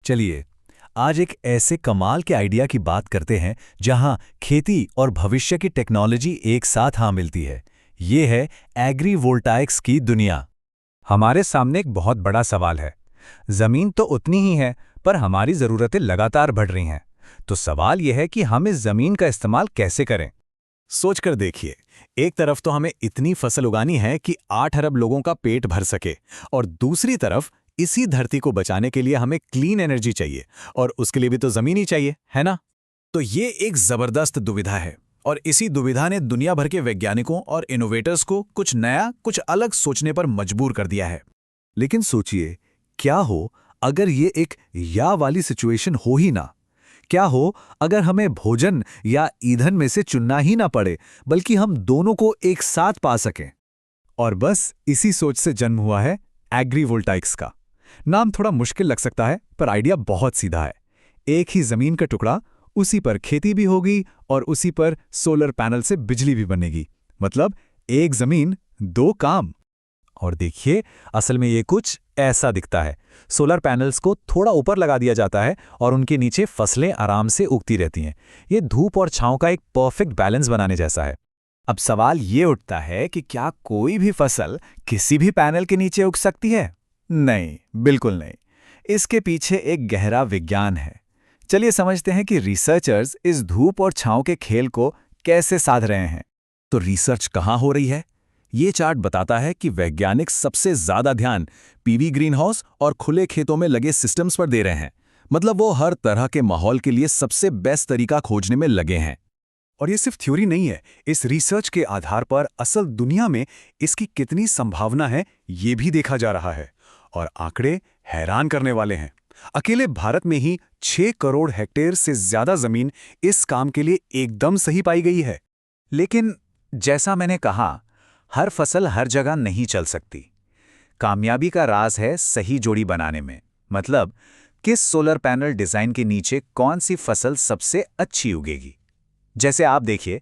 चलिए, आज एक ऐसे कमाल के आइडिया की बात करते हैं जहां खेती और भविष्य की टेक्नोलॉजी एक साथ मिलती है। ये है एग्रीवोल्टाइक्स की दुनिया। हमारे सामने एक बहुत बड़ा सवाल है। जमीन तो उतनी ही है, पर हमारी ज़रूरतें लगातार बढ़ रही हैं। तो सवाल यह है कि हम इस जमीन का इस्तेमाल कैसे करें। सोचकर देखिए, एक तरफ तो हमें इतनी फसल उगानी है कि 8 अरब लोगों का पेट भर सके, और दूसरी तरफ इसी धरती को बचाने के लिए हमें क्लीन एनर्जी चाहिए, और उसके लिए भी तो जमीन ही चाहिए, है ना? तो ये एक जबरदस्त दुविधा है, और इसी दुविधा ने दुनिया भर के वैज्ञानिकों और इनोवेटर्स को कुछ नया, कुछ अलग सोचने पर मजबूर कर दिया है। लेकिन सोचिए, क्या हो अगर ये एक या वाली सिचुएशन हो ही ना? क्या हो अगर हमें भोजन या ईंधन में से चुनना ही ना पड़े, बल्कि हम दोनों को एक साथ पा सकें? और बस इसी सोच से जन्म हुआ है एग्रीवोल्टाइक्स का। नाम थोड़ा मुश्किल लग सकता है, पर आइडिया बहुत सीधा है। एक ही जमीन का टुकड़ा, उसी पर खेती भी होगी और उसी पर सोलर पैनल से बिजली भी बनेगी। मतलब एक जमीन, दो काम। और देखिए, असल में ये कुछ ऐसा दिखता है। सोलर पैनल्स को थोड़ा ऊपर लगा दिया जाता है और उनके नीचे फसलें आराम से उगती रहती हैं। ये धूप और छांव का एक परफेक्ट बैलेंस बनाने जैसा है। अब सवाल ये उठता है कि क्या कोई भी फसल किसी भी पैनल के नीचे उग सकती है? नहीं, बिल्कुल नहीं। इसके पीछे एक गहरा विज्ञान है। चलिए समझते हैं कि रिसर्चर्स इस धूप और छांव के खेल को कैसे साध रहे हैं। तो रिसर्च कहाँ हो रही है? ये चार्ट बताता है कि वैज्ञानिक सबसे ज्यादा ध्यान पीवी ग्रीनहाउस और खुले खेतों में लगे सिस्टम्स पर दे रहे हैं। मतलब वो हर तरह के माहौल के लिए सबसे बेस्ट तरीका खोजने में लगे हैं। और ये सिर्फ थ्योरी नहीं है। इस रिसर्च के आधार पर असल दुनिया में इसकी कितनी संभावना है, ये भी देखा जा रहा है। और आंकड़े हैरान करने वाले हैं। अकेले भारत में ही 6 करोड़ हेक्टेयर से ज्यादा जमीन इस काम के लिए एकदम सही पाई गई है। लेकिन जैसा मैंने कहा, हर फसल हर जगह नहीं चल सकती। कामयाबी का राज है सही जोड़ी बनाने में। मतलब किस सोलर पैनल डिजाइन के नीचे कौन सी फसल सबसे अच्छी उगेगी। जैसे आप देखिए,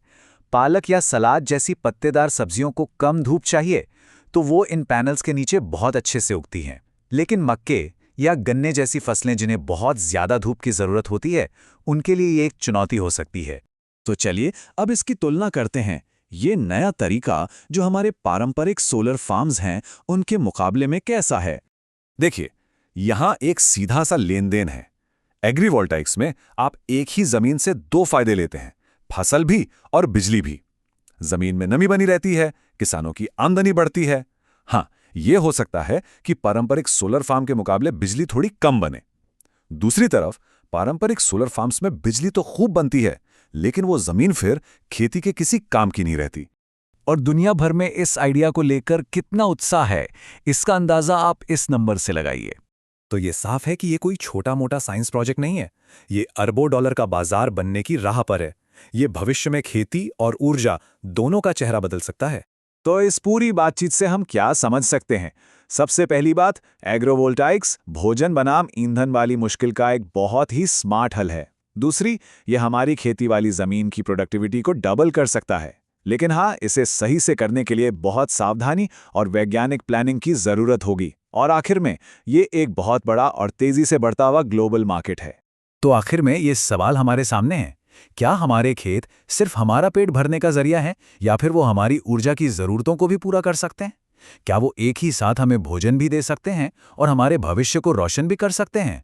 पालक या सलाद जैसी पत्तेदार सब्जियों को कम धूप चाहिए, तो वो इन पैनल्स के नीचे बहुत अच्छे से उगती हैं। लेकिन मक्के या गन्ने जैसी फसलें जिन्हें बहुत ज्यादा धूप की जरूरत होती है, उनके लिए ये एक चुनौती हो सकती है। तो चलिए अब इसकी तुलना करते हैं। ये नया तरीका जो हमारे पारंपरिक सोलर फार्म्स हैं, उनके मुकाबले में कैसा है। देखिए, यहां एक सीधा सा लेन देन है। एग्रीवोल्टाइक्स में आप एक ही जमीन से 2 फायदे लेते हैं, फसल भी और बिजली भी। जमीन में नमी बनी रहती है, किसानों की आमदनी बढ़ती है। हाँ, यह हो सकता है कि पारंपरिक सोलर फार्म के मुकाबले बिजली थोड़ी कम बने। दूसरी तरफ पारंपरिक सोलर फार्म्स में बिजली तो खूब बनती है, लेकिन वो जमीन फिर खेती के किसी काम की नहीं रहती। और दुनिया भर में इस आइडिया को लेकर कितना उत्साह है, इसका अंदाजा आप इस नंबर से लगाइए। तो ये साफ है कि ये कोई छोटा मोटा साइंस प्रोजेक्ट नहीं है। ये अरबों डॉलर का बाजार बनने की राह पर है। ये भविष्य में खेती और ऊर्जा दोनों का चेहरा बदल सकता है। तो इस पूरी बातचीत से हम क्या समझ सकते हैं? सबसे पहली बात, एग्रोवोल्टाइक्स भोजन बनाम ईंधन वाली मुश्किल का एक बहुत ही स्मार्ट हल है। दूसरी, यह हमारी खेती वाली जमीन की प्रोडक्टिविटी को डबल कर सकता है। लेकिन हाँ, इसे सही से करने के लिए बहुत सावधानी और वैज्ञानिक प्लानिंग की जरूरत होगी। और आखिर में, ये एक बहुत बड़ा और तेजी से बढ़ता हुआ ग्लोबल मार्केट है। तो आखिर में ये सवाल हमारे सामने है, क्या हमारे खेत सिर्फ हमारा पेट भरने का जरिया है, या फिर वो हमारी ऊर्जा की जरूरतों को भी पूरा कर सकते हैं? क्या वो एक ही साथ हमें भोजन भी दे सकते हैं और हमारे भविष्य को रोशन भी कर सकते हैं?